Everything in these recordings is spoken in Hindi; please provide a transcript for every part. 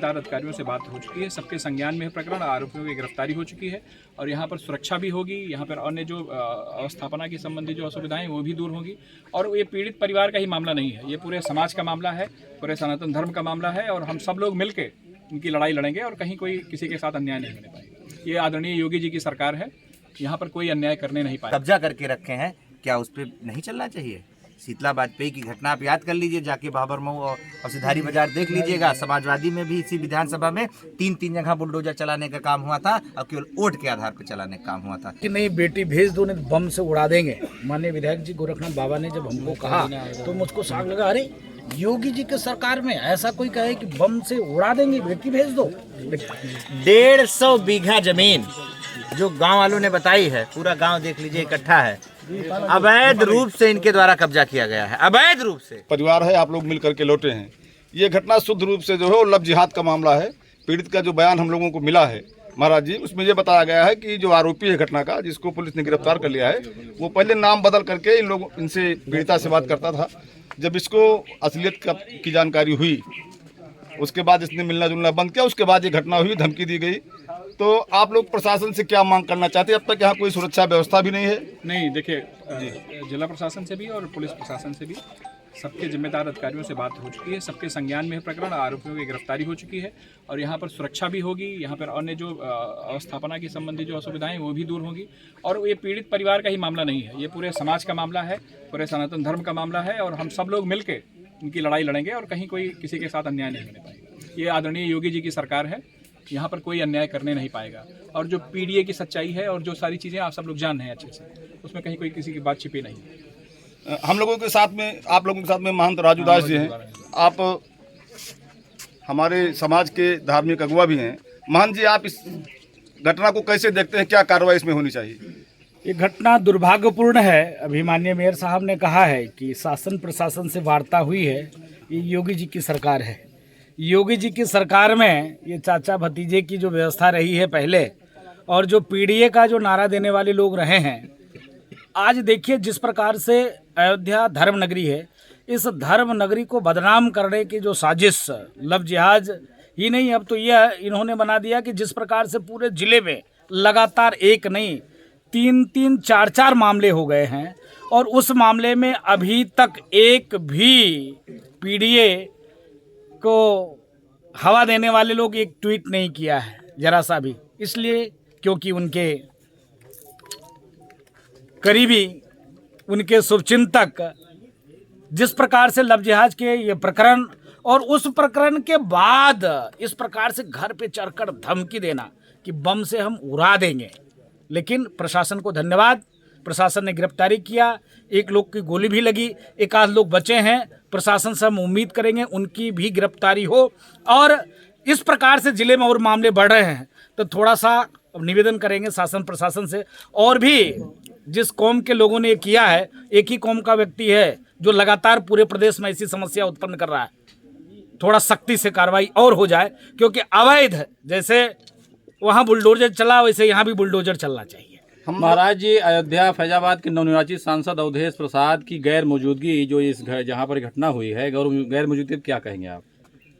जिम्मेदार अधिकारियों से बात हो चुकी है। सबके संज्ञान में है प्रकरण, आरोपियों की गिरफ्तारी हो चुकी है और यहाँ पर सुरक्षा भी होगी। यहाँ पर अन्य जो अवस्थापना की संबंधी जो असुविधाएं वो भी दूर होंगी। और ये पीड़ित परिवार का ही मामला नहीं है, ये पूरे समाज का मामला है, पूरे सनातन धर्म का मामला है और हम सब लोग मिलकर इनकी लड़ाई लड़ेंगे और कहीं कोई किसी के साथ अन्याय नहीं होने पाएगा। ये आदरणीय योगी जी की सरकार है, यहाँ पर कोई अन्याय करने नहीं पाएगा। कब्जा करके रखे हैं, क्या उस पर नहीं चलना चाहिए? शीतला वाजपेयी की घटना आप याद कर लीजिए, जाके बाबरमऊ और सिधारी बाजार देख लीजिएगा। समाजवादी में भी इसी विधानसभा में तीन जगह बुलडोजर चलाने का काम हुआ था और केवल वोट के आधार पर चलाने का काम हुआ था कि नहीं बेटी भेज दो, नहीं बम से उड़ा देंगे। माननीय विधायक जी गोरखनाथ बाबा ने जब हमको कहा तो मुझको साग लगा, अरे योगी जी के सरकार में ऐसा कोई कहे कि बम से उड़ा देंगे, बेटी भेज दो। 150 बीघा जमीन जो गांव वालों ने बताई है, पूरा गांव देख लीजिए इकट्ठा है, अवैध रूप से इनके द्वारा कब्जा किया गया है, अवैध रूप से। परिवार है, आप लोग मिल करके लौटे हैं। ये घटना शुद्ध रूप से जो है वो लव जिहाद का मामला है। पीड़ित का जो बयान हम लोगों को मिला है महाराज जी, उसमें ये बताया गया है कि जो आरोपी है घटना का, जिसको पुलिस ने गिरफ्तार कर लिया है, वो पहले नाम बदल करके इनसे पीड़िता से बात करता था। जब इसको असलियत की जानकारी हुई, उसके बाद इसने मिलना जुलना बंद किया। उसके बाद ये घटना हुई, धमकी दी गई। तो आप लोग प्रशासन से क्या मांग करना चाहते हैं? अब तक यहाँ कोई सुरक्षा व्यवस्था भी नहीं है। नहीं, देखिए, जिला प्रशासन से भी और पुलिस प्रशासन से भी सबके जिम्मेदार अधिकारियों से बात हो चुकी है। सबके संज्ञान में है प्रकरण, आरोपियों की गिरफ्तारी हो चुकी है और यहाँ पर सुरक्षा भी होगी। यहाँ पर अन्य जो अवस्थापना की संबंधी जो असुविधाएं वो भी दूर होंगी। और ये पीड़ित परिवार का ही मामला नहीं है, ये पूरे समाज का मामला है, पूरे सनातन धर्म का मामला है और हम सब लोग मिलकर इनकी लड़ाई लड़ेंगे और कहीं कोई किसी के साथ अन्याय नहीं होने पाएगा। ये आदरणीय योगी जी की सरकार है, यहाँ पर कोई अन्याय करने नहीं पाएगा। और जो पीडीए की सच्चाई है और जो सारी चीज़ें आप सब लोग जान रहे हैं अच्छे से, उसमें कहीं कोई किसी की बात छिपी नहीं है। हम लोगों के साथ में, आप लोगों के साथ में महंत राजू दास जी हैं। आप हमारे समाज के धार्मिक अगुवा भी हैं। महंत जी, आप इस घटना को कैसे देखते हैं? क्या कार्रवाई इसमें होनी चाहिए? ये घटना दुर्भाग्यपूर्ण है। अभी माननीय मेयर साहब ने कहा है कि शासन प्रशासन से वार्ता हुई है। ये योगी जी की सरकार है। योगी जी की सरकार में ये चाचा भतीजे की जो व्यवस्था रही है पहले, और जो पीडीए का जो नारा देने वाले लोग रहे हैं, आज देखिए जिस प्रकार से अयोध्या धर्म नगरी है, इस धर्म नगरी को बदनाम करने की जो साजिश, लव जिहाद ही नहीं, अब तो यह इन्होंने बना दिया कि जिस प्रकार से पूरे जिले में लगातार एक नहीं 3-3, 4-4 मामले हो गए हैं और उस मामले में अभी तक एक भी पीडीए को हवा देने वाले लोग एक ट्वीट नहीं किया है जरा सा भी। इसलिए क्योंकि उनके करीबी, उनके शुभचिंतक जिस प्रकार से लव जिहाद के ये प्रकरण और उस प्रकरण के बाद इस प्रकार से घर पे चढ़कर धमकी देना कि बम से हम उड़ा देंगे। लेकिन प्रशासन को धन्यवाद, प्रशासन ने गिरफ्तारी किया। एक लोग की गोली भी लगी, एक आध लोग बचे हैं। प्रशासन से हम उम्मीद करेंगे उनकी भी गिरफ्तारी हो। और इस प्रकार से जिले में और मामले बढ़ रहे हैं तो थोड़ा सा निवेदन करेंगे शासन प्रशासन से, और भी जिस कौम के लोगों ने किया है, एक ही कौम का व्यक्ति है जो लगातार पूरे प्रदेश में ऐसी समस्या उत्पन्न कर रहा है, थोड़ा सख्ती से कार्रवाई और हो जाए। क्योंकि अवैध जैसे वहाँ बुलडोजर चला, वैसे यहाँ भी बुलडोजर चलना चाहिए। महाराज जी, अयोध्या फैजाबाद के नवनिर्वाचित सांसद अवधेश प्रसाद की गैर मौजूदगी जो इस घर जहाँ पर घटना हुई है, गैर मौजूदगी क्या कहेंगे आप,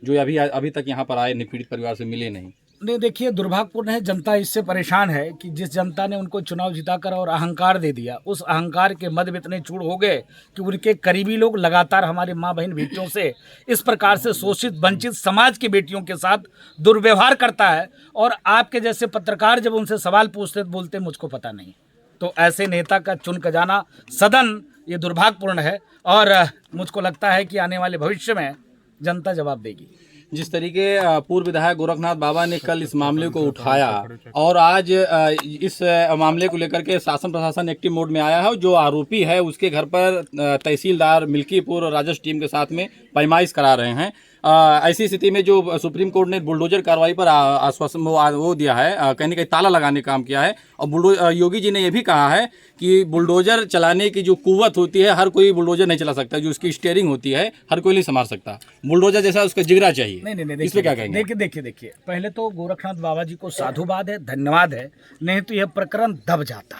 जो अभी तक यहाँ पर आए पीड़ित परिवार से मिले नहीं? नहीं, देखिए दुर्भाग्यपूर्ण है। जनता इससे परेशान है कि जिस जनता ने उनको चुनाव जिताकर और अहंकार दे दिया, उस अहंकार के मद में इतने चूड़ हो गए कि उनके करीबी लोग लगातार हमारे माँ बहन बेटियों से इस प्रकार से शोषित वंचित समाज की बेटियों के साथ दुर्व्यवहार करता है। और आपके जैसे पत्रकार जब उनसे सवाल पूछते बोलते मुझको पता नहीं। तो ऐसे नेता का चुन कर जाना सदन, ये दुर्भाग्यपूर्ण है और मुझको लगता है कि आने वाले भविष्य में जनता जवाब देगी। जिस तरीके पूर्व विधायक गोरखनाथ बाबा ने कल इस मामले को उठाया और आज इस मामले को लेकर के शासन प्रशासन एक्टिव मोड में आया है, जो आरोपी है उसके घर पर तहसीलदार मिल्कीपुर और राजस्व टीम के साथ में पैमाइश करा रहे हैं। ऐसी स्थिति में जो सुप्रीम कोर्ट ने बुलडोजर कार्रवाई पर आश्वासन वो दिया है, कहने का ताला लगाने का काम किया है। और योगी जी ने यह भी कहा है कि बुलडोजर चलाने की जो कुव्वत होती है, हर कोई बुलडोजर नहीं चला सकता, जो उसकी स्टीयरिंग होती है हर कोई नहीं संभाल सकता। बुलडोजर जैसा उसका जिगरा चाहिए। नहीं, इस पे क्या कहेंगे? देखिए, पहले तो गोरखनाथ बाबा जी को साधुवाद है, धन्यवाद है। नहीं तो यह प्रकरण दब जाता,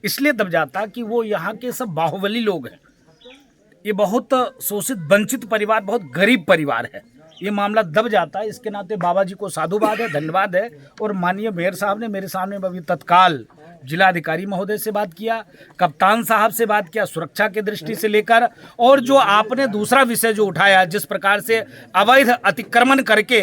इसलिए दब जाता कि वो यहाँ के सब बाहुबली लोग हैं। ये बहुत शोषित वंचित परिवार, बहुत गरीब परिवार है। ये मामला दब जाता है। इसके नाते बाबा जी को साधुवाद है, धन्यवाद है। और माननीय मेयर साहब ने मेरे सामने अभी तत्काल जिलाधिकारी महोदय से बात किया, कप्तान साहब से बात किया, सुरक्षा की दृष्टि से लेकर, और जो आपने दूसरा विषय जो उठाया जिस प्रकार से अवैध अतिक्रमण करके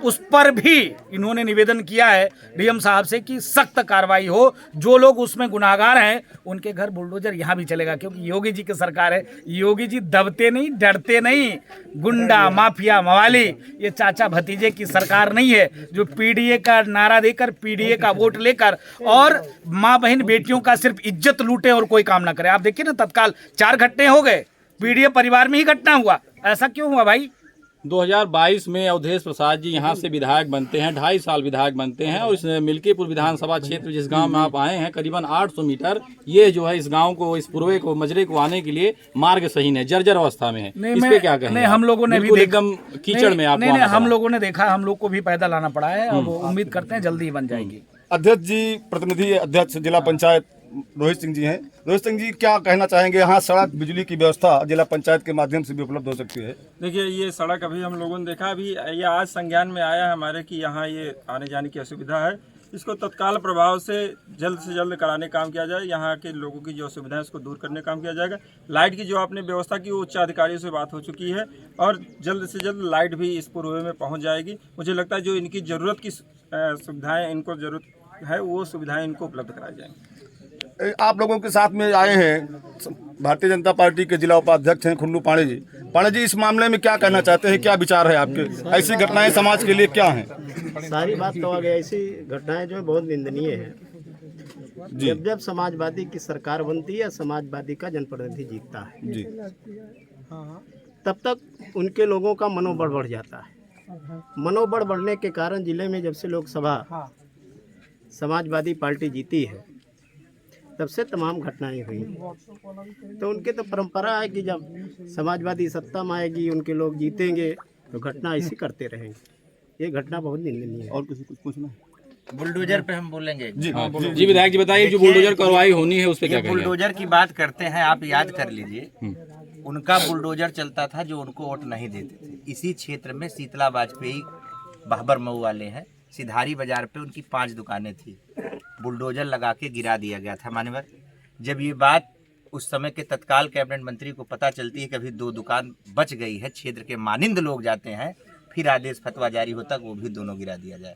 उस पर भी इन्होंने निवेदन किया है डीएम साहब से कि सख्त कार्रवाई हो। जो लोग उसमें गुनाहगार हैं उनके घर बुलडोजर यहाँ भी चलेगा, क्योंकि योगी जी की सरकार है। योगी जी दबते नहीं, डरते नहीं। गुंडा, माफिया, मवाली, ये चाचा भतीजे की सरकार नहीं है जो पीडीए का नारा देकर, पीडीए का वोट लेकर और माँ बहन बेटियों का सिर्फ इज्जत लूटे और कोई काम ना करे। आप देखिए ना, तत्काल 4 घटने हो गए, पीडीए परिवार में ही घटना हुआ। ऐसा क्यों हुआ भाई? 2022 में अवधेश प्रसाद जी यहाँ से विधायक बनते हैं, 2.5 साल विधायक बनते हैं, और इस मिल्कीपुर विधानसभा क्षेत्र जिस गांव में आप आए हैं, करीबन 800 मीटर ये जो है इस गांव को, इस पूर्वे को, मजरे को आने के लिए मार्ग सही है, जर्जर अवस्था में है। इस पे क्या कहेंगे? नहीं, हम लोगों ने भी एकदम कीचड़ में आपको नहीं, हम लोगों ने देखा, हम लोग को भी पैदल आना पड़ा है। अब उम्मीद करते हैं जल्दी ही बन जाएगी। अध्यक्ष जी, प्रतिनिधि अध्यक्ष जिला पंचायत रोहित सिंह जी हैं। रोहित सिंह जी, क्या कहना चाहेंगे? यहाँ सड़क, बिजली की व्यवस्था जिला पंचायत के माध्यम से भी उपलब्ध हो सकती है? देखिए, ये सड़क अभी हम लोगों ने देखा, अभी ये आज संज्ञान में आया है हमारे कि यहाँ ये आने जाने की असुविधा है। इसको तत्काल प्रभाव से जल्द कराने का काम किया जाए। यहाँ के लोगों की जो असुविधा है उसको दूर करने का काम किया जाएगा। लाइट की जो आपने व्यवस्था की, वो उच्च अधिकारियों से बात हो चुकी है और जल्द से जल्द लाइट भी इस पूर्व में पहुँच जाएगी। मुझे लगता है जो इनकी ज़रूरत की सुविधाएँ इनको ज़रूरत है, वो सुविधाएँ इनको उपलब्ध कराई जाएंगी। आप लोगों के साथ में आए हैं भारतीय जनता पार्टी के जिला उपाध्यक्ष हैं खुल्लू पांडे जी। पांडे जी, इस मामले में क्या कहना चाहते हैं? क्या विचार है आपके? ऐसी घटनाएं समाज के लिए क्या हैं? सारी बात तो आ गई, ऐसी घटनाएं जो है बहुत निंदनीय है। जब समाजवादी की सरकार बनती है, समाजवादी का जनप्रतिनिधि जीतता है जी, तब तक उनके लोगों का मनोबल बढ़ जाता है। मनोबल बढ़ने के कारण जिले में जब से लोकसभा समाजवादी पार्टी जीती है, तब से तमाम घटनाएं हुई। तो उनके तो परंपरा है कि जब समाजवादी सत्ता में आएगी, उनके लोग जीतेंगे, तो घटना ऐसी करते रहेंगे। ये घटना बहुत निंदनीय है। और किसी कुछ पूछना? बुलडोजर पे हम बोलेंगे। जी विधायक जी बताइए, जो बुलडोजर कार्रवाई होनी है उस पर क्या कहेंगे? बुलडोजर की बात करते हैं, आप याद कर लीजिए, उनका बुलडोजर चलता था जो उनको वोट नहीं देते थे। इसी क्षेत्र में शीतला वाजपेयी बाबर मऊ वाले हैं, सिधारी बाजार पे उनकी 5 दुकानें थी, बुलडोजर लगा के गिरा दिया गया था मान्यवर। जब ये बात उस समय के तत्काल कैबिनेट मंत्री को पता चलती है कि अभी 2 दुकान बच गई है, क्षेत्र के मानिंद लोग जाते हैं, फिर आदेश फतवा जारी होता कि वो भी दोनों गिरा दिया जाए।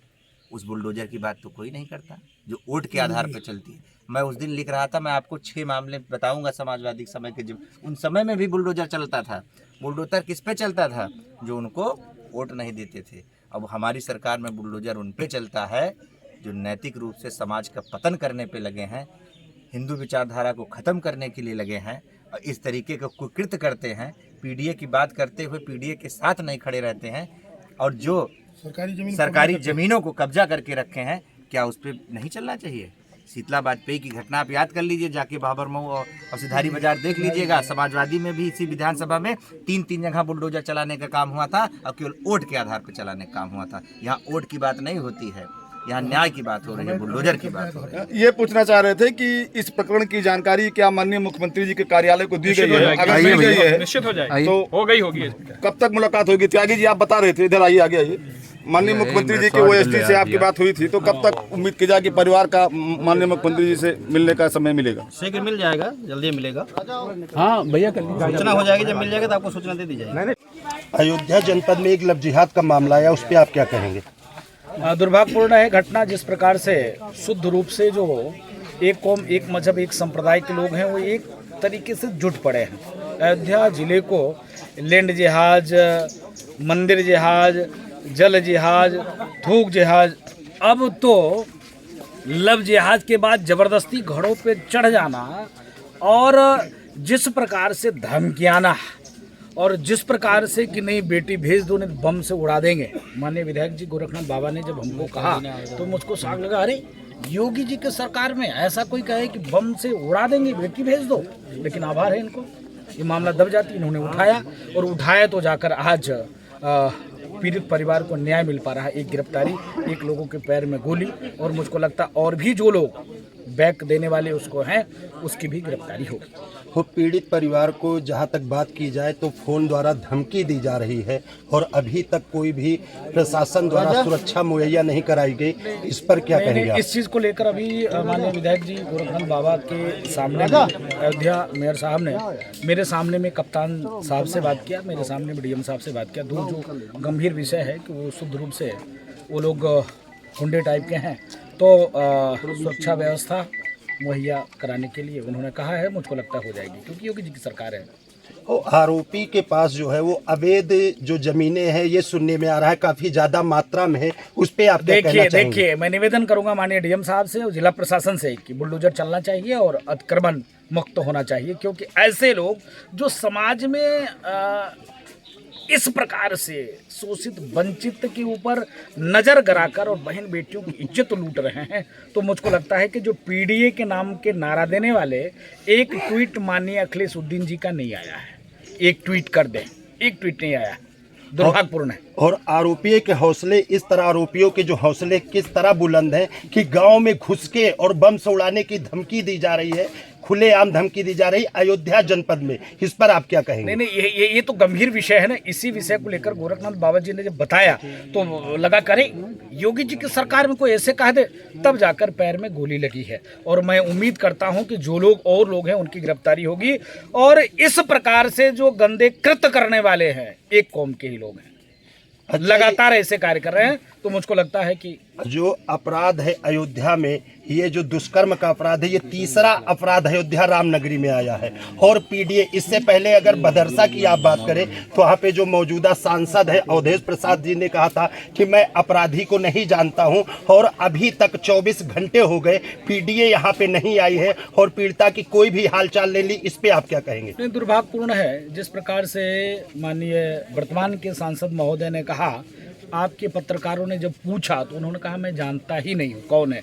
उस बुलडोजर की बात तो कोई नहीं करता जो वोट के आधार पर चलती है। मैं उस दिन लिख रहा था, मैं आपको 6 मामले बताऊंगा समाजवादी समय के, जब उन समय में भी बुलडोजर चलता था। बुलडोजर किस पे चलता था? जो उनको वोट नहीं देते थे। अब हमारी सरकार में बुलडोजर उन पे चलता है जो नैतिक रूप से समाज का पतन करने पे लगे हैं, हिंदू विचारधारा को ख़त्म करने के लिए लगे हैं और इस तरीके का कुकृत्य करते हैं। पीडीए की बात करते हुए पीडीए के साथ नहीं खड़े रहते हैं और जो सरकारी ज़मीनों को कब्जा करके रखे हैं, क्या उस पर नहीं चलना चाहिए? शीतला वाजपेयी की घटना आप याद कर लीजिए, जाके बाबर मऊ और सिधारी बाजार देख लीजिएगा। समाजवादी में भी इसी विधानसभा में 3 जगह बुलडोजर चलाने का काम हुआ था और केवल वोट के आधार पर चलाने का काम हुआ था। यहाँ वोट की बात नहीं होती है, यहाँ न्याय की बात हो रही है, बुलडोजर की बात हो रही है। ये पूछना चाह रहे थे कि इस प्रकरण की जानकारी क्या माननीय मुख्यमंत्री जी के कार्यालय को दी गई है? अगर मिल गई है निश्चित हो जाए तो हो गई होगी। कब तक मुलाकात होगी? त्यागी जी, आप बता रहे थे, इधर आइए, आगे आइए। माननीय मुख्यमंत्री जी के ओएसडी से आपकी बात हुई थी, तो कब तक उम्मीद की जाए कि परिवार का माननीय मुख्यमंत्री जी से मिलने का समय मिलेगा? शीघ्र मिल जाएगा, जल्दी मिलेगा। हाँ भैया, सूचना हो जाएगी, जब मिल जाएगा तो आपको सूचना दे दी जाएगी। अयोध्या जनपद में एक लव जिहाद का मामला आया, उस पर आप क्या कहेंगे? दुर्भाग्यपूर्ण है घटना। जिस प्रकार से शुद्ध रूप से जो एक कौम, एक मजहब, एक संप्रदाय के लोग हैं, वो एक तरीके से जुट पड़े हैं। अयोध्या जिले को लैंड जिहाज, मंदिर जिहाज, जल जिहाज, थूक जिहाज, अब तो लव जिहाज के बाद ज़बरदस्ती घोड़ों पे चढ़ जाना और जिस प्रकार से धमकियाना और जिस प्रकार से कि नहीं बेटी भेज दो नहीं बम से उड़ा देंगे। माननीय विधायक जी गोरखनाथ बाबा ने जब हमको कहा तो मुझको साग लगा, अरे योगी जी के सरकार में ऐसा कोई कहे कि बम से उड़ा देंगे, बेटी भेज दो। लेकिन आभार है इनको, ये मामला दब जाती, इन्होंने उठाया और उठाया तो जाकर आज पीड़ित परिवार को न्याय मिल पा रहा है। एक गिरफ्तारी, एक लोगों के पैर में गोली, और मुझको लगता और भी जो लोग बैक देने वाले उसको हैं उसकी भी गिरफ्तारी होगी। वो पीड़ित परिवार को जहां तक बात की जाए तो फोन द्वारा धमकी दी जा रही है और अभी तक कोई भी प्रशासन द्वारा सुरक्षा मुहैया नहीं कराई गई, इस पर क्या कहेंगे आप? इस चीज़ को लेकर अभी माननीय विधायक जी गोरखनाथ बाबा के सामने अयोध्या मेयर साहब ने मेरे सामने में कप्तान साहब से बात किया, मेरे सामने में डीएम साहब से बात किया। दो जो गंभीर विषय है कि वो शुद्ध रूप से वो लोग गुंडे टाइप के हैं, तो सुरक्षा व्यवस्था मुहैया कराने के लिए उन्होंने कहा है। मुझको लगता हो जाएगी क्योंकि योगी जी की सरकार है। वो आरोपी के पास जो है वो अवैध जो जमीनें हैं ये सुनने में आ रहा है काफी ज्यादा मात्रा में है, उस पे आप क्या कहना चाहेंगे? देखिए मैं निवेदन करूंगा माननीय डीएम साहब से और जिला प्रशासन से कि बुलडोजर चलना चाहिए और अतिक्रमण मुक्त होना चाहिए, क्योंकि ऐसे लोग जो समाज में इस प्रकार से शोषित वंचित के ऊपर नजर गराकर और बहन बेटियों की इज्जत लूट रहे हैं, तो मुझको लगता है कि जो पीडीए के नाम के नारा देने वाले एक ट्वीट माननीय अखिलेशुद्दीन जी का नहीं आया है। एक ट्वीट कर दें, एक ट्वीट नहीं आया, दुर्भाग्यपूर्ण है। और आरोपियों के हौसले इस तरह, आरोपियों के जो हौसले किस तरह बुलंद हैं कि गांव में घुस के और बम से उड़ाने की धमकी दी जा रही है, खुलेआम धमकी दी जा रही अयोध्या जनपद में, इस पर आप क्या कहेंगे? नहीं, ये तो गंभीर विषय है ना। इसी विषय को लेकर गोरखनाथ बाबा जी ने जब बताया तो लगा करे योगी जी की सरकार में कोई ऐसे कह दे, तब जाकर पैर में गोली लगी है। और मैं उम्मीद करता हूं कि जो लोग हैं उनकी गिरफ्तारी होगी। और इस प्रकार से जो गंदे कृत्य करने वाले हैं एक कौम के ही लोग हैं, लगातार ऐसे कार्य कर रहे हैं, तो मुझको लगता है कि जो अपराध है अयोध्या में, ये जो दुष्कर्म का अपराध है, ये तीसरा अपराध अयोध्या रामनगरी में आया है। और पीडीए, इससे पहले अगर बदरसा की आप बात करें तो वहाँ पे जो मौजूदा सांसद है अवधेश प्रसाद जी ने कहा था कि मैं अपराधी को नहीं जानता हूँ, और अभी तक 24 घंटे हो गए पीडीए यहाँ पे नहीं आई है और पीड़िता की कोई भी हालचाल नहीं ली, इस पे आप क्या कहेंगे? नहीं, दुर्भाग्यपूर्ण है जिस प्रकार से माननीय वर्तमान के सांसद महोदय ने कहा। आपके पत्रकारों ने जब पूछा तो उन्होंने कहा मैं जानता ही नहीं हूँ कौन है,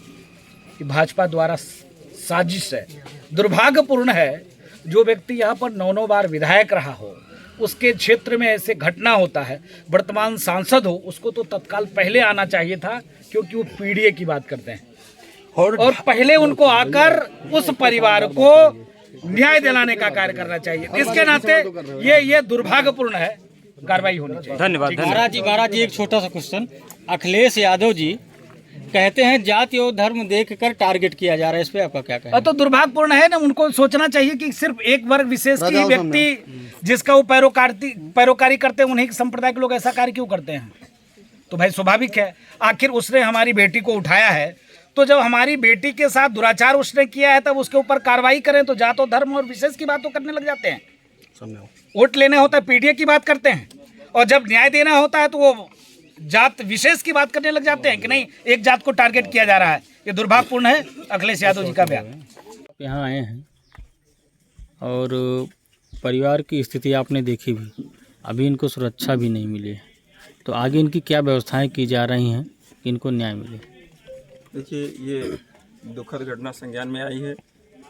कि भाजपा द्वारा साजिश है। दुर्भाग्यपूर्ण है जो व्यक्ति यहाँ पर 9 बार विधायक रहा हो, उसके क्षेत्र में ऐसे घटना होता है, वर्तमान सांसद हो, उसको तो तत्काल पहले आना चाहिए था, क्योंकि वो पीडीए की बात करते हैं और पहले उनको आकर उस परिवार को न्याय दिलाने का कार्य करना चाहिए। इसके नाते ये दुर्भाग्यपूर्ण है, कार्रवाई होनी चाहिए। धन्यवाद। महाराज जी एक छोटा सा क्वेश्चन। अखिलेश यादव जी कहते हैं जाति और धर्म देखकर टारगेट किया जा रहा है, इस पे आपका क्या कहना है? तो दुर्भाग्यपूर्ण है ना। उनको सोचना चाहिए कि सिर्फ एक वर्ग विशेष की व्यक्ति जिसका वो पैरोकारी करते हैं, उन्हीं संप्रदाय के लोग ऐसा कार्य क्यों करते हैं? तो भाई स्वाभाविक है, आखिर उसने हमारी बेटी को उठाया है, तो जब हमारी बेटी के साथ दुराचार उसने किया है तब उसके ऊपर कार्रवाई करें। तो जात और धर्म और विशेष की बात तो करने लग जाते हैं। वोट लेने होता है पीडीए की बात करते हैं, और जब न्याय देना होता है तो वो जात विशेष की बात करने लग जाते हैं कि नहीं एक जात को टारगेट किया जा रहा है। ये दुर्भाग्यपूर्ण है अखिलेश यादव जी का बयान। यहाँ आए हैं और परिवार की स्थिति आपने देखी भी, अभी इनको सुरक्षा भी नहीं मिली है, तो आगे इनकी क्या व्यवस्थाएं की जा रही हैं कि इनको न्याय मिले? देखिए, ये दुखद घटना संज्ञान में आई है।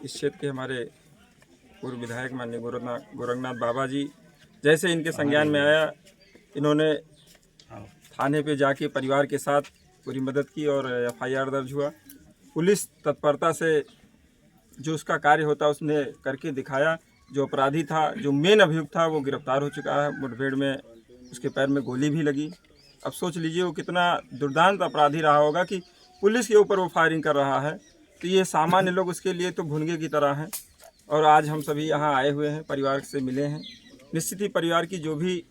इस क्षेत्र के हमारे पूर्व विधायक माननीय गोरखनाथ बाबा जी, जैसे इनके संज्ञान में आया, इन्होंने थाने पे जाके परिवार के साथ पूरी मदद की और एफआईआर दर्ज हुआ। पुलिस तत्परता से जो उसका कार्य होता उसने करके दिखाया। जो अपराधी था, जो मेन अभियुक्त था, वो गिरफ्तार हो चुका है। मुठभेड़ में उसके पैर में गोली भी लगी। अब सोच लीजिए वो कितना दुर्दांत अपराधी रहा होगा कि पुलिस के ऊपर वो फायरिंग कर रहा है। तो ये सामान्य लोग उसके लिए तो भुनगे की तरह हैं। और आज हम सभी यहाँ आए हुए हैं, परिवार से मिले हैं। निश्चित ही परिवार की जो भी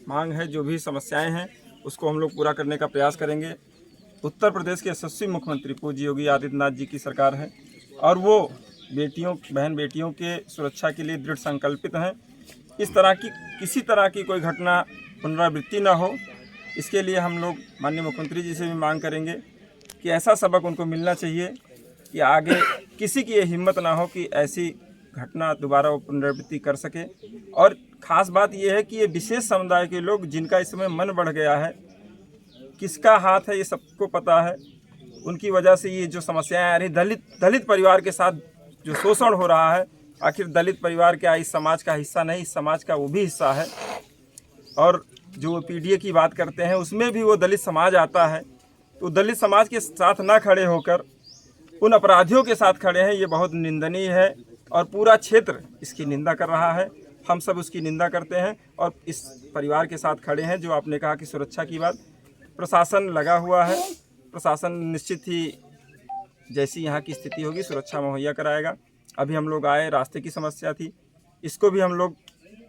मांग है, जो भी समस्याएं हैं, उसको हम लोग पूरा करने का प्रयास करेंगे। उत्तर प्रदेश के यशस्वी मुख्यमंत्री पूज्य योगी आदित्यनाथ जी की सरकार है और वो बहन बेटियों के सुरक्षा के लिए दृढ़ संकल्पित हैं। इस तरह की किसी तरह की कोई घटना पुनरावृत्ति न हो, इसके लिए हम लोग माननीय मुख्यमंत्री जी से भी मांग करेंगे कि ऐसा सबक उनको मिलना चाहिए कि आगे किसी की ये हिम्मत ना हो कि ऐसी घटना दोबारा वो पुनरावृत्ति कर सके। और ख़ास बात ये है कि ये विशेष समुदाय के लोग जिनका इस समय मन बढ़ गया है, किसका हाथ है ये सबको पता है, उनकी वजह से ये जो समस्याएं आ रही, दलित परिवार के साथ जो शोषण हो रहा है, आखिर दलित परिवार क्या इस समाज का हिस्सा नहीं, इस समाज का वो भी हिस्सा है। और जो पीडीए की बात करते हैं उसमें भी वो दलित समाज आता है। तो दलित समाज के साथ ना खड़े होकर उन अपराधियों के साथ खड़े हैं, ये बहुत निंदनीय है और पूरा क्षेत्र इसकी निंदा कर रहा है। हम सब उसकी निंदा करते हैं और इस परिवार के साथ खड़े हैं। जो आपने कहा कि सुरक्षा की बात, प्रशासन लगा हुआ है, प्रशासन निश्चित ही जैसी यहाँ की स्थिति होगी सुरक्षा मुहैया कराएगा। अभी हम लोग आए, रास्ते की समस्या थी, इसको भी हम लोग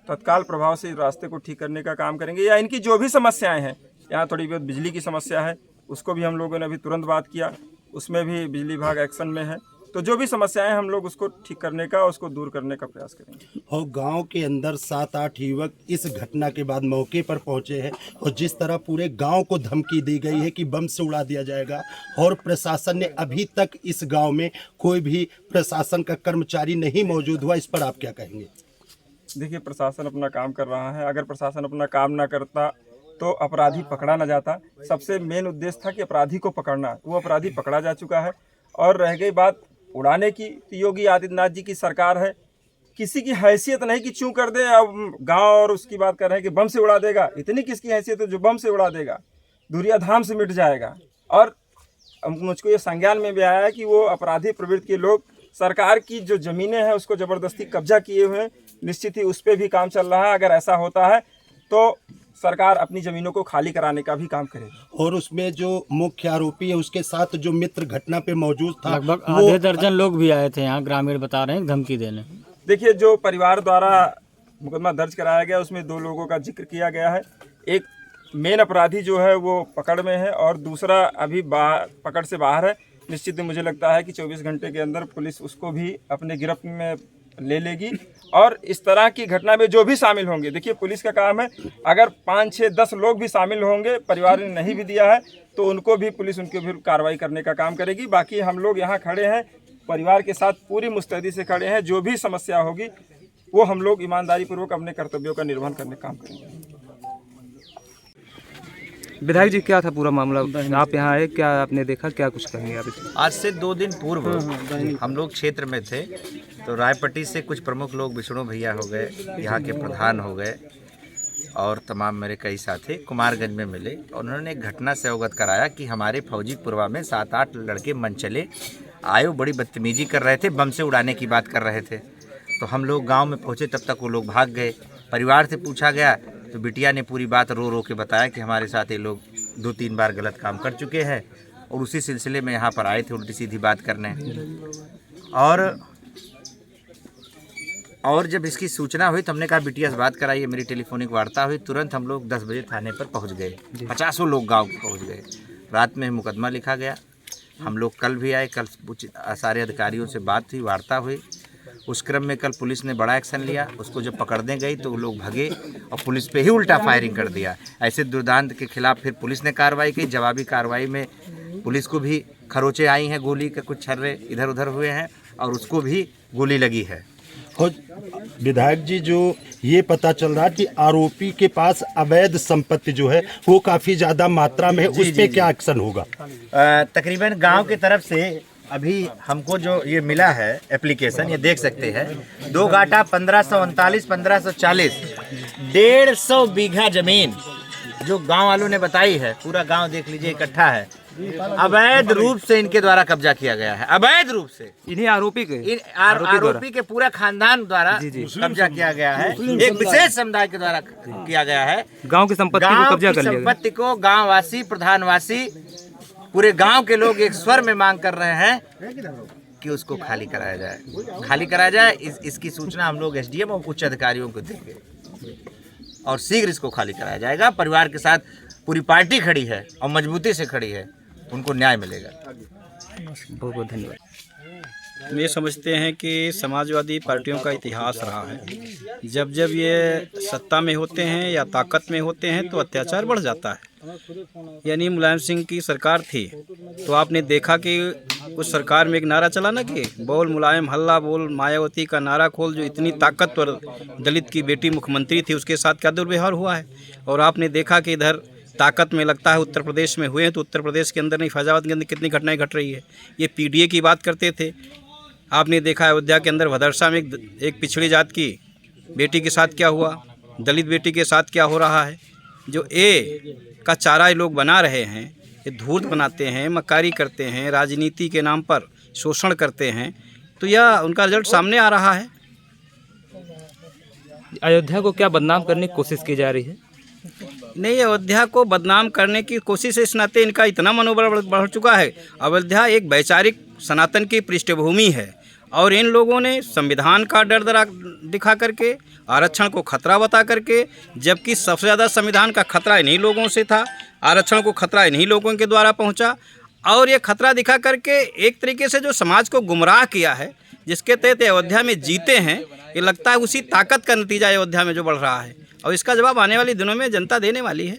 तत्काल प्रभाव से रास्ते को ठीक करने का काम करेंगे। या इनकी जो भी समस्याएं हैं, यहाँ थोड़ी बहुत बिजली की समस्या है, उसको भी हम लोगों ने अभी तुरंत बात किया, उसमें भी बिजली विभाग एक्शन में है। तो जो भी समस्याएं हम लोग उसको ठीक करने का, उसको दूर करने का प्रयास करेंगे। और गांव के अंदर 7-8 युवक इस घटना के बाद मौके पर पहुंचे हैं और जिस तरह पूरे गांव को धमकी दी गई है कि बम से उड़ा दिया जाएगा, और प्रशासन ने अभी तक इस गांव में कोई भी प्रशासन का कर्मचारी नहीं मौजूद हुआ, इस पर आप क्या कहेंगे? देखिए, प्रशासन अपना काम कर रहा है। अगर प्रशासन अपना काम ना करता तो अपराधी पकड़ा ना जाता। सबसे मेन उद्देश्य था कि अपराधी को पकड़ना, वो अपराधी पकड़ा जा चुका है। और रह गई बात उड़ाने की, तो योगी आदित्यनाथ जी की सरकार है, किसी की हैसियत नहीं कि चूं कर दे। अब गांव और उसकी बात कर रहे हैं कि बम से उड़ा देगा, इतनी किसकी हैसियत है जो बम से उड़ा देगा? धुरियाधाम से मिट जाएगा। और मुझको ये संज्ञान में भी आया है कि वो अपराधी प्रवृत्ति के लोग सरकार की जो ज़मीनें हैं उसको ज़बरदस्ती कब्जा किए हुए हैं। निश्चित ही उस पर भी काम चल रहा है। अगर ऐसा होता है तो सरकार अपनी ज़मीनों को खाली कराने का भी काम करेगी। और उसमें जो मुख्य आरोपी है उसके साथ जो मित्र घटना पे मौजूद था, लगभग आधे दर्जन लोग भी आए थे यहाँ, ग्रामीण बता रहे हैं धमकी देने। देखिए, जो परिवार द्वारा मुकदमा दर्ज कराया गया उसमें 2 लोगों का जिक्र किया गया है। एक मेन अपराधी जो है वो पकड़ में है और दूसरा अभी पकड़ से बाहर है। निश्चित ही मुझे लगता है कि 24 घंटे के अंदर पुलिस उसको भी अपने गिरफ्त में ले लेगी। और इस तरह की घटना में जो भी शामिल होंगे, देखिए पुलिस का काम है, अगर 5, 6, 10 लोग भी शामिल होंगे, परिवार ने नहीं भी दिया है तो उनको भी पुलिस उनके भी कार्रवाई करने का काम करेगी। बाकी हम लोग यहाँ खड़े हैं, परिवार के साथ पूरी मुस्तैदी से खड़े हैं। जो भी समस्या होगी वो हम लोग ईमानदारी पूर्वक अपने कर्तव्यों का निर्वहन करने का काम करेंगे। विधायक जी, क्या था पूरा मामला? आप यहाँ आए, क्या आपने देखा, क्या कुछ कहेंगे आप इसमें? आज से 2 दिन पूर्व हम लोग क्षेत्र में थे तो रायपट्टी से कुछ प्रमुख लोग, विष्णु भैया हो गए, यहाँ के प्रधान हो गए और तमाम मेरे कई साथी कुमारगंज में मिले और उन्होंने एक घटना से अवगत कराया कि हमारे फौजी पुरवा में 7-8 लड़के मनचले आए, बड़ी बदतमीजी कर रहे थे, बम से उड़ाने की बात कर रहे थे। तो हम लोग गाँव में पहुँचे, तब तक वो लोग भाग गए। परिवार से पूछा गया तो बिटिया ने पूरी बात रो रो के बताया कि हमारे साथ ये लोग 2-3 बार गलत काम कर चुके हैं और उसी सिलसिले में यहाँ पर आए थे उल्टी सीधी बात करने। और जब इसकी सूचना हुई तो हमने कहा बिटिया से बात कराइए। मेरी टेलीफोनिक वार्ता हुई, तुरंत हम लोग 10 बजे थाने पर पहुँच गए। 50 लोग गाँव के पहुँच गए। रात में मुकदमा लिखा गया। हम लोग कल भी आए, कल सारे अधिकारियों से बात हुई, वार्ता हुई। उस क्रम में कल पुलिस ने बड़ा एक्शन लिया। उसको जब पकड़ने गई तो वो लोग भगे और पुलिस पे ही उल्टा फायरिंग कर दिया। ऐसे दुर्दांत के खिलाफ फिर पुलिस ने कार्रवाई की। जवाबी कार्रवाई में पुलिस को भी खरोंचे आई हैं, गोली के कुछ छर्रे इधर उधर हुए हैं और उसको भी गोली लगी है। और विधायक जी, जो ये पता चल रहा है कि आरोपी के पास अवैध संपत्ति जो है वो काफ़ी ज़्यादा मात्रा में है, उस पर क्या एक्शन होगा? तकरीबन गांव की तरफ से अभी हमको जो ये मिला है एप्लीकेशन, ये देख सकते हैं, 2 गाटा 1539, 1540, 150 बीघा जमीन जो गांव वालों ने बताई है। पूरा गांव देख लीजिए, इकट्ठा है। अवैध रूप से इनके द्वारा कब्जा किया गया है, अवैध रूप से। इन्हीं आरोपी के आरोपी के पूरा खानदान द्वारा कब्जा किया गया है। एक विशेष समुदाय के द्वारा किया गया है। गांव की संपत्ति को कब्जा कर लिया गया। संपत्ति को गाँववासी, प्रधानवासी, पूरे गांव के लोग एक स्वर में मांग कर रहे हैं कि उसको खाली कराया जाए, खाली कराया जाए। इसकी सूचना हम लोग SDM और उच्च अधिकारियों को देंगे और शीघ्र इसको खाली कराया जाएगा। परिवार के साथ पूरी पार्टी खड़ी है और मजबूती से खड़ी है, उनको न्याय मिलेगा। बहुत बहुत धन्यवाद। हम ये समझते हैं कि समाजवादी पार्टियों का इतिहास रहा है, जब जब ये सत्ता में होते हैं या ताकत में होते हैं तो अत्याचार बढ़ जाता है। यानी मुलायम सिंह की सरकार थी तो आपने देखा कि उस सरकार में एक नारा चला ना कि बोल मुलायम हल्ला बोल, मायावती का नारा खोल। जो इतनी ताकतवर दलित की बेटी मुख्यमंत्री थी उसके साथ क्या दुर्व्यवहार हुआ है। और आपने देखा कि इधर ताकत में लगता है उत्तर प्रदेश में हुए हैं तो उत्तर प्रदेश के अंदर नहीं, फैजाबाद के अंदर कितनी घटनाएं घट रही है। ये PDA की बात करते थे, आपने देखा अयोध्या के अंदर भदरसा में एक पिछड़ी जात की बेटी के साथ क्या हुआ, दलित बेटी के साथ क्या हो रहा है। जो का चारा ये लोग बना रहे हैं, ये धूर्त बनाते हैं, मक्कारी करते हैं, राजनीति के नाम पर शोषण करते हैं, तो यह उनका रिजल्ट सामने आ रहा है। अयोध्या को क्या बदनाम करने की कोशिश की जा रही है? नहीं, अयोध्या को बदनाम करने की कोशिश इस नाते इनका इतना मनोबल बढ़ चुका है। अयोध्या एक वैचारिक सनातन की पृष्ठभूमि है और इन लोगों ने संविधान का डर दिखा करके, आरक्षण को खतरा बता करके, जबकि सबसे ज़्यादा संविधान का खतरा इन्हीं लोगों से था, आरक्षण को खतरा इन्हीं लोगों के द्वारा पहुंचा, और ये खतरा दिखा करके एक तरीके से जो समाज को गुमराह किया है, जिसके तहत अयोध्या में जीते हैं, ये लगता है उसी ताकत का नतीजा अयोध्या में जो बढ़ रहा है, और इसका जवाब आने वाले दिनों में जनता देने वाली है।